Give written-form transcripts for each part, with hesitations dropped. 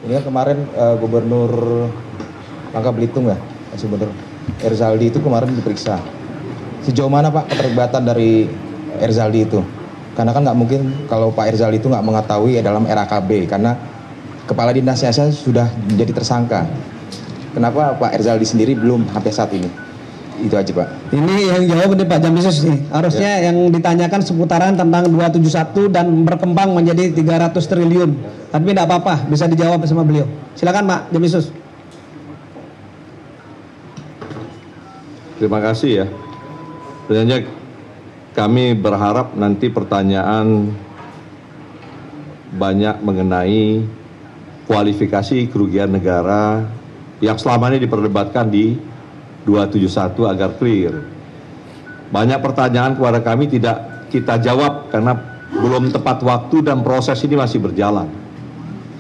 Ini kan kemarin Gubernur Bangka Belitung ya, Gubernur Erzaldi itu kemarin diperiksa. Sejauh mana Pak keterlibatan dari Erzaldi itu? Karena kan nggak mungkin kalau Pak Erzaldi itu nggak mengetahui dalam RAKB, karena Kepala Dinasnya sudah menjadi tersangka. Kenapa Pak Erzaldi sendiri belum sampai saat ini? Itu aja Pak. Ini yang jawab nih Pak Jampisus nih. Harusnya yang ditanyakan seputaran tentang 271 dan berkembang menjadi 300 triliun. Tapi tidak apa-apa, bisa dijawab sama beliau. Silakan Pak Jampisus. Terima kasih ya. Sebenarnya kami berharap nanti pertanyaan banyak mengenai kualifikasi kerugian negara yang selama ini diperdebatkan di 271 agar clear. Banyak pertanyaan kepada kami tidak kita jawab karena belum tepat waktu dan proses ini masih berjalan.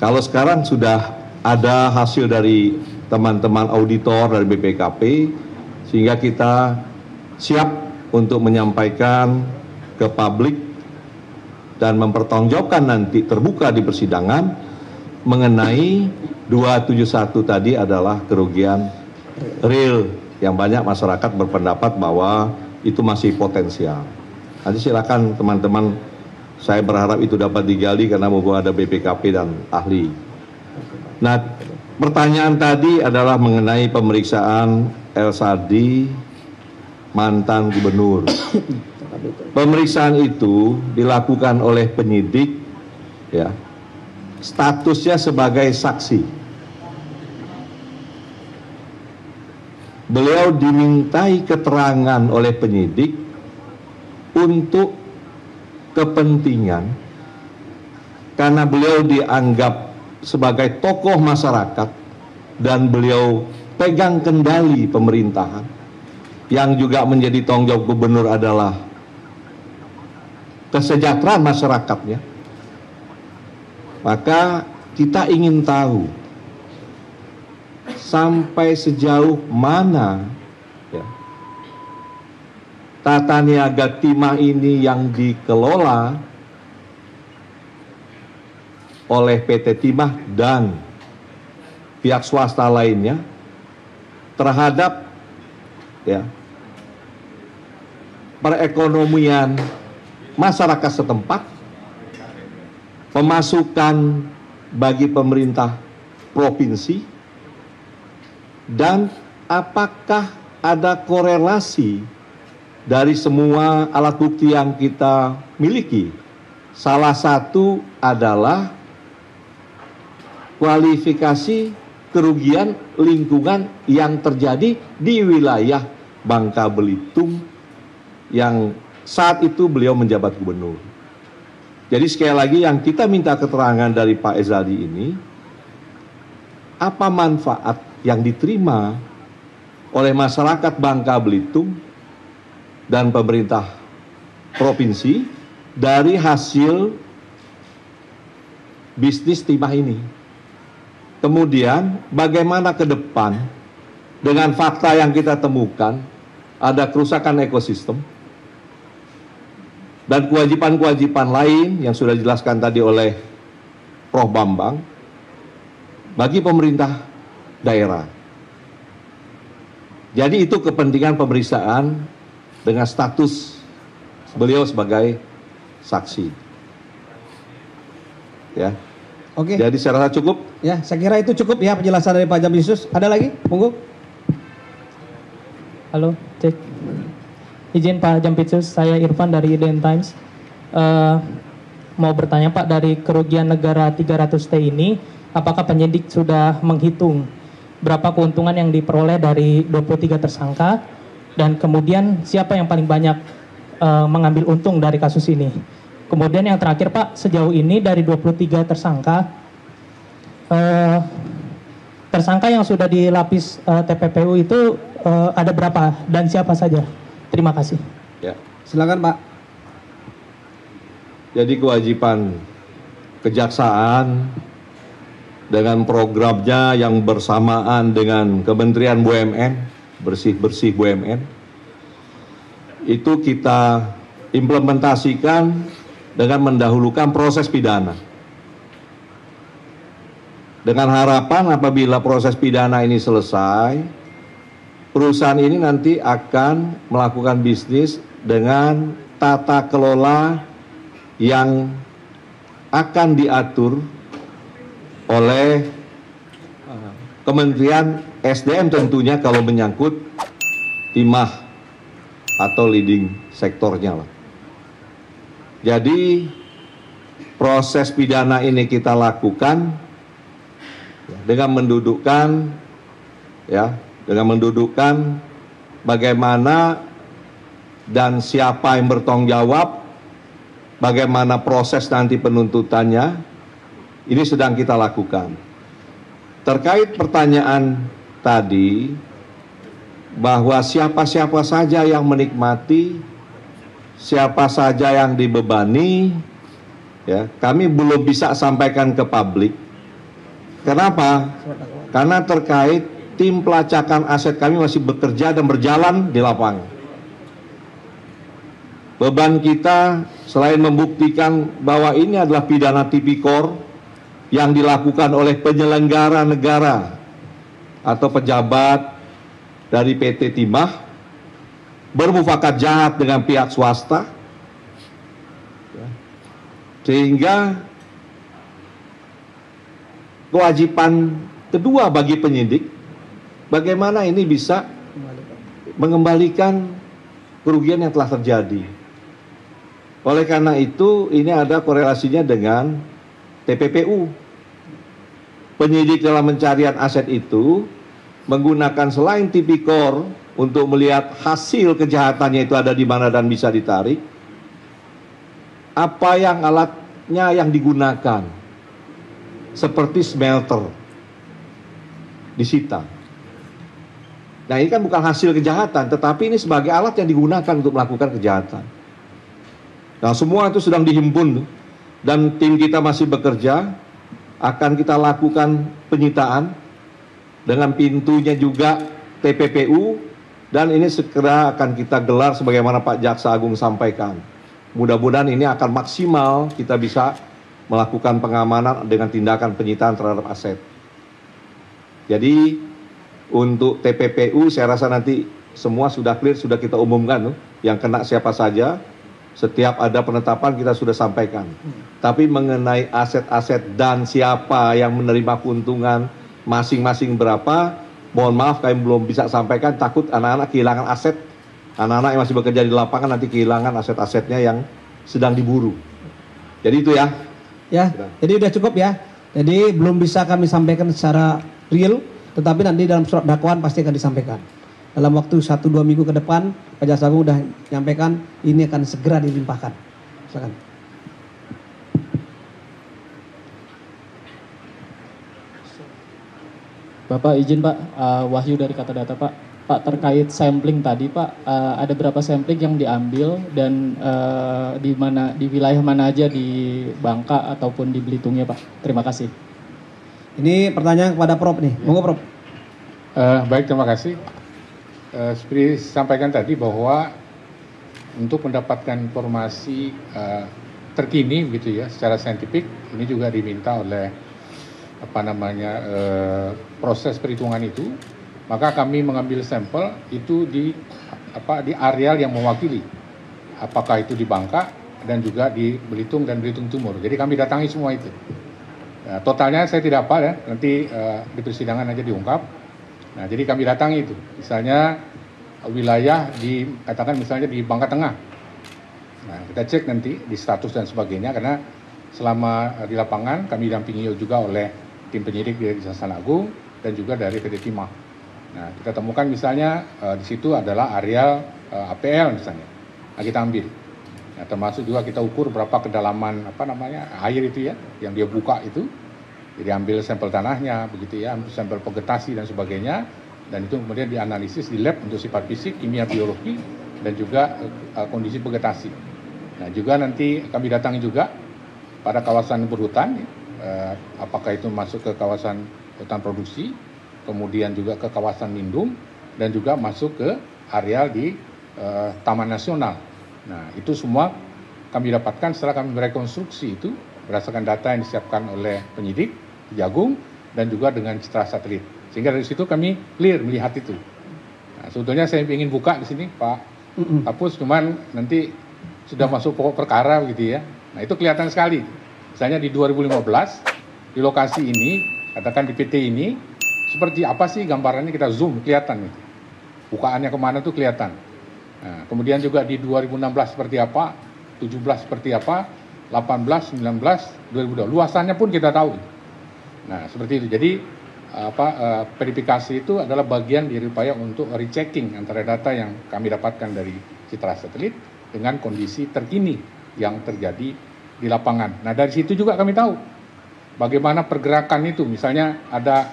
Kalau sekarang sudah ada hasil dari teman-teman auditor dari BPKP, sehingga kita siap untuk menyampaikan ke publik dan mempertanggungjawabkan nanti terbuka di persidangan mengenai 271 tadi adalah kerugian real yang banyak masyarakat berpendapat bahwa itu masih potensial. Nanti silakan teman-teman, saya berharap itu dapat digali karena mumpung ada BPKP dan ahli. Nah, pertanyaan tadi adalah mengenai pemeriksaan Erzaldi, mantan gubernur. Pemeriksaan itu dilakukan oleh penyidik, ya, statusnya sebagai saksi. Beliau dimintai keterangan oleh penyidik untuk kepentingan karena beliau dianggap sebagai tokoh masyarakat dan beliau pegang kendali pemerintahan yang juga menjadi tanggung jawab gubernur adalah kesejahteraan masyarakatnya. Maka kita ingin tahu sampai sejauh mana ya, tata niaga timah ini yang dikelola oleh PT Timah dan pihak swasta lainnya terhadap ya, perekonomian masyarakat setempat, pemasukan bagi pemerintah provinsi, dan apakah ada korelasi dari semua alat bukti yang kita miliki. Salah satu adalah kualifikasi kerugian lingkungan yang terjadi di wilayah Bangka Belitung yang saat itu beliau menjabat gubernur. Jadi sekali lagi yang kita minta keterangan dari Pak Erzaldi ini, apa manfaat yang diterima oleh masyarakat Bangka Belitung dan pemerintah provinsi dari hasil bisnis timah ini. Kemudian bagaimana ke depan dengan fakta yang kita temukan, ada kerusakan ekosistem dan kewajiban-kewajiban lain yang sudah dijelaskan tadi oleh Prof. Bambang bagi pemerintah daerah. Jadi itu kepentingan pemeriksaan dengan status beliau sebagai saksi. Ya. Oke. Jadi saya rasa cukup. Ya, saya kira itu cukup ya penjelasan dari Pak Jampisus. Ada lagi? Monggo. Halo, cek. Izin Pak Jampisus, saya Irfan dari IDN Times. Mau bertanya Pak, dari kerugian negara 300T ini, apakah penyidik sudah menghitung berapa keuntungan yang diperoleh dari 23 tersangka, dan kemudian siapa yang paling banyak mengambil untung dari kasus ini? Kemudian yang terakhir Pak, sejauh ini dari 23 tersangka, tersangka yang sudah dilapis TPPU itu ada berapa dan siapa saja? Terima kasih. Ya. Silakan Pak. Jadi kewajiban kejaksaan dengan programnya yang bersamaan dengan Kementerian BUMN, bersih-bersih BUMN, itu kita implementasikan dengan mendahulukan proses pidana. Dengan harapan apabila proses pidana ini selesai, perusahaan ini nanti akan melakukan bisnis dengan tata kelola yang akan diatur oleh Kementerian SDM tentunya kalau menyangkut timah atau leading sektornya lah. Jadi proses pidana ini kita lakukan dengan mendudukkan bagaimana dan siapa yang bertanggung jawab, bagaimana proses nanti penuntutannya, ini sedang kita lakukan. Terkait pertanyaan tadi bahwa siapa-siapa saja yang menikmati, siapa saja yang dibebani, ya, kami belum bisa sampaikan ke publik. Kenapa? Karena terkait tim pelacakan aset kami masih bekerja dan berjalan di lapangan. Beban kita selain membuktikan bahwa ini adalah pidana tipikor yang dilakukan oleh penyelenggara negara atau pejabat dari PT Timah bermufakat jahat dengan pihak swasta, sehingga kewajiban kedua bagi penyidik bagaimana ini bisa mengembalikan kerugian yang telah terjadi. Oleh karena itu ini ada korelasinya dengan TPPU. Penyidik dalam pencarian aset itu menggunakan selain tipikor untuk melihat hasil kejahatannya itu ada di mana dan bisa ditarik, apa yang alatnya yang digunakan seperti smelter disita. Nah, ini kan bukan hasil kejahatan, tetapi ini sebagai alat yang digunakan untuk melakukan kejahatan. Nah, semua itu sedang dihimpun dan tim kita masih bekerja, akan kita lakukan penyitaan dengan pintunya juga TPPU, dan ini segera akan kita gelar sebagaimana Pak Jaksa Agung sampaikan. Mudah-mudahan ini akan maksimal kita bisa melakukan pengamanan dengan tindakan penyitaan terhadap aset. Jadi untuk TPPU saya rasa nanti semua sudah clear, sudah kita umumkan yang kena siapa saja. Setiap ada penetapan kita sudah sampaikan. Tapi mengenai aset-aset dan siapa yang menerima keuntungan masing-masing berapa, mohon maaf kami belum bisa sampaikan, takut anak-anak kehilangan aset. Anak-anak yang masih bekerja di lapangan nanti kehilangan aset-asetnya yang sedang diburu. Jadi itu ya. Ya, jadi udah cukup ya. Jadi belum bisa kami sampaikan secara real, tetapi nanti dalam surat dakwaan pasti akan disampaikan. Dalam waktu 1-2 minggu ke depan, Pak Jaksa Agung sudah menyampaikan ini akan segera dilimpahkan. Silakan. Bapak izin Pak, Wahyu dari Kata Data Pak. Pak, terkait sampling tadi Pak, ada berapa sampling yang diambil dan di wilayah mana aja di Bangka ataupun di Belitungnya Pak? Terima kasih. Ini pertanyaan kepada Prof nih. Monggo Prof. Baik, terima kasih. Seperti sampaikan tadi bahwa untuk mendapatkan informasi terkini begitu ya secara saintifik, ini juga diminta oleh proses perhitungan itu, maka kami mengambil sampel itu di areal yang mewakili, apakah itu di Bangka dan juga di Belitung dan Belitung Timur. Jadi kami datangi semua itu. Nah, totalnya saya tidak apa ya, nanti di persidangan aja diungkap. Nah, jadi kami datangi itu, misalnya wilayah katakan misalnya di Bangka Tengah. Nah, kita cek nanti di status dan sebagainya, karena selama di lapangan kami dampingi juga oleh tim penyidik dari Kejaksaan Agung dan juga dari PT Timah. Nah, kita temukan misalnya di situ adalah areal APL misalnya. Nah, kita ambil. Nah, termasuk juga kita ukur berapa kedalaman air itu ya, yang dia buka itu. Jadi ambil sampel tanahnya, begitu ya, ambil sampel vegetasi dan sebagainya, dan itu kemudian dianalisis di lab untuk sifat fisik, kimia, biologi, dan juga kondisi vegetasi. Nah, juga nanti kami datangi juga pada kawasan berhutan, apakah itu masuk ke kawasan hutan produksi, kemudian juga ke kawasan lindung, dan juga masuk ke areal di Taman Nasional. Nah, itu semua kami dapatkan setelah kami merekonstruksi itu berdasarkan data yang disiapkan oleh penyidik Kejagung dan juga dengan citra satelit. Sehingga dari situ kami clear melihat itu. Nah, sebetulnya saya ingin buka di sini Pak Kapus, cuman nanti sudah masuk pokok perkara gitu ya. Nah itu kelihatan sekali. Misalnya di 2015 di lokasi ini, katakan di PT ini, seperti apa sih gambarannya, kita zoom kelihatan nih. Bukaannya kemana tuh kelihatan. Nah, kemudian juga di 2016 seperti apa, 17 seperti apa, 18, 19, 2020. Luasannya pun kita tahu. Nah, seperti itu. Jadi verifikasi itu adalah bagian dari upaya untuk rechecking antara data yang kami dapatkan dari citra satelit dengan kondisi terkini yang terjadi di lapangan. Nah, dari situ juga kami tahu bagaimana pergerakan itu. Misalnya ada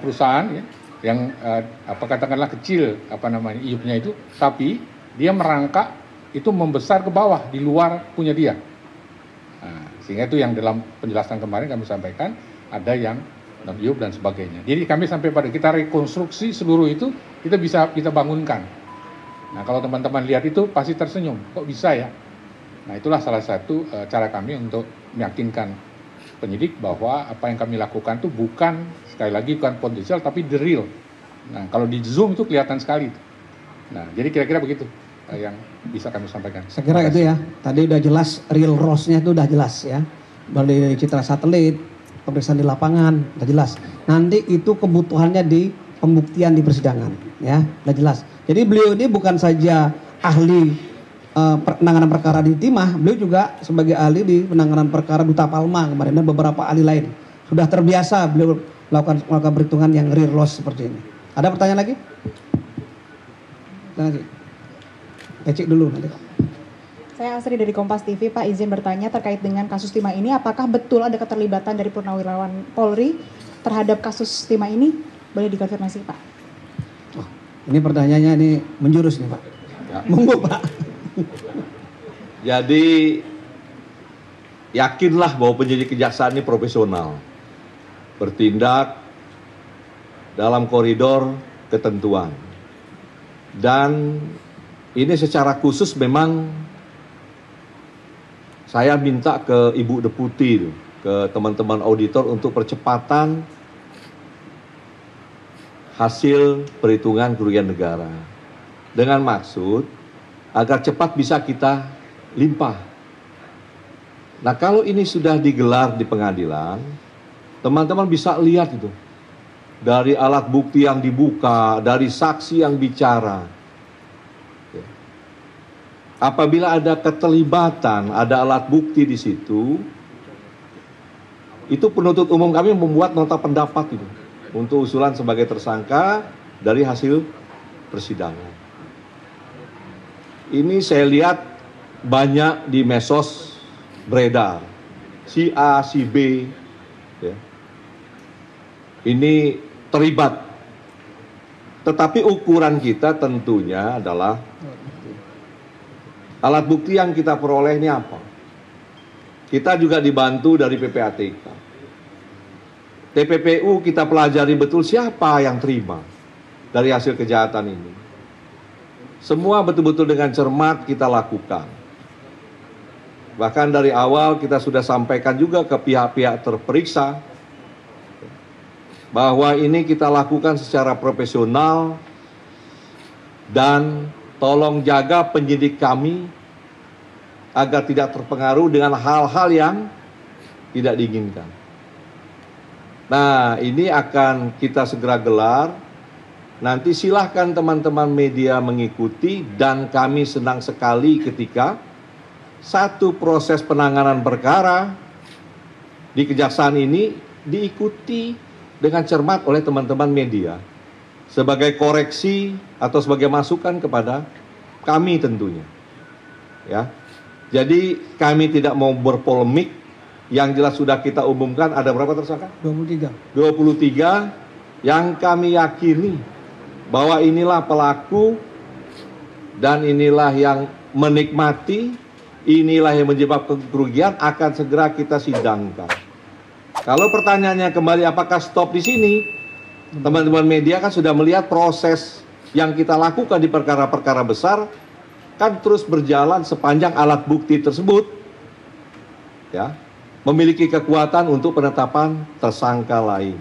perusahaan ya, yang katakanlah kecil iupnya itu, tapi dia merangkak itu membesar ke bawah di luar punya dia. Nah, sehingga itu yang dalam penjelasan kemarin kami sampaikan ada yang iup dan sebagainya. Jadi kami sampai pada kita rekonstruksi seluruh itu, kita bangunkan. Nah, kalau teman-teman lihat itu pasti tersenyum, kok bisa ya? Nah, itulah salah satu cara kami untuk meyakinkan penyidik bahwa apa yang kami lakukan itu bukan, sekali lagi bukan potensial, tapi the real. Nah, kalau di zoom itu kelihatan sekali. Nah, jadi kira-kira begitu yang bisa kami sampaikan. Saya kira itu ya, tadi udah jelas real ROS-nya itu udah jelas ya. Dari citra satelit, pemeriksaan di lapangan, udah jelas. Nanti itu kebutuhannya di pembuktian di persidangan, ya, udah jelas. Jadi beliau ini bukan saja ahli penanganan perkara di Timah, beliau juga sebagai ahli di penanganan perkara Duta Palma kemarin dan beberapa ahli lain. Sudah terbiasa beliau melakukan perhitungan yang real loss seperti ini. Ada pertanyaan lagi? Nanti. Cek dulu nanti. Saya Asri dari Kompas TV, Pak, izin bertanya terkait dengan kasus Timah ini, apakah betul ada keterlibatan dari purnawirawan Polri terhadap kasus Timah ini? Boleh dikonfirmasi, Pak? Oh, ini pertanyaannya ini menjurus nih, Pak. Ya. Monggo, Pak. Jadi yakinlah bahwa penyidik kejaksaan ini profesional, bertindak dalam koridor ketentuan, dan ini secara khusus memang saya minta ke Ibu Deputi, ke teman-teman auditor untuk percepatan hasil perhitungan kerugian negara. Dengan maksud agar cepat bisa kita limpah. Nah, kalau ini sudah digelar di pengadilan, teman-teman bisa lihat itu. Dari alat bukti yang dibuka, dari saksi yang bicara. Apabila ada keterlibatan, ada alat bukti di situ, itu penuntut umum kami membuat nota pendapat itu untuk usulan sebagai tersangka dari hasil persidangan. Ini saya lihat banyak di medsos beredar, si A, si B, ya. Ini terlibat. Tetapi ukuran kita tentunya adalah alat bukti yang kita peroleh ini apa? Kita juga dibantu dari PPATK. TPPU kita pelajari betul siapa yang terima dari hasil kejahatan ini. Semua betul-betul dengan cermat kita lakukan. Bahkan dari awal kita sudah sampaikan juga ke pihak-pihak terperiksa bahwa ini kita lakukan secara profesional dan tolong jaga penyidik kami agar tidak terpengaruh dengan hal-hal yang tidak diinginkan. Nah, ini akan kita segera gelar. Nanti silahkan teman-teman media mengikuti, dan kami senang sekali ketika satu proses penanganan perkara di kejaksaan ini diikuti dengan cermat oleh teman-teman media sebagai koreksi atau sebagai masukan kepada kami tentunya. Ya. Jadi kami tidak mau berpolemik, yang jelas sudah kita umumkan ada berapa tersangka? 23. 23 yang kami yakini bahwa inilah pelaku dan inilah yang menikmati, inilah yang menyebabkan kerugian, akan segera kita sidangkan. Kalau pertanyaannya kembali apakah stop di sini? Teman-teman media kan sudah melihat proses yang kita lakukan di perkara-perkara besar kan terus berjalan sepanjang alat bukti tersebut ya memiliki kekuatan untuk penetapan tersangka lain.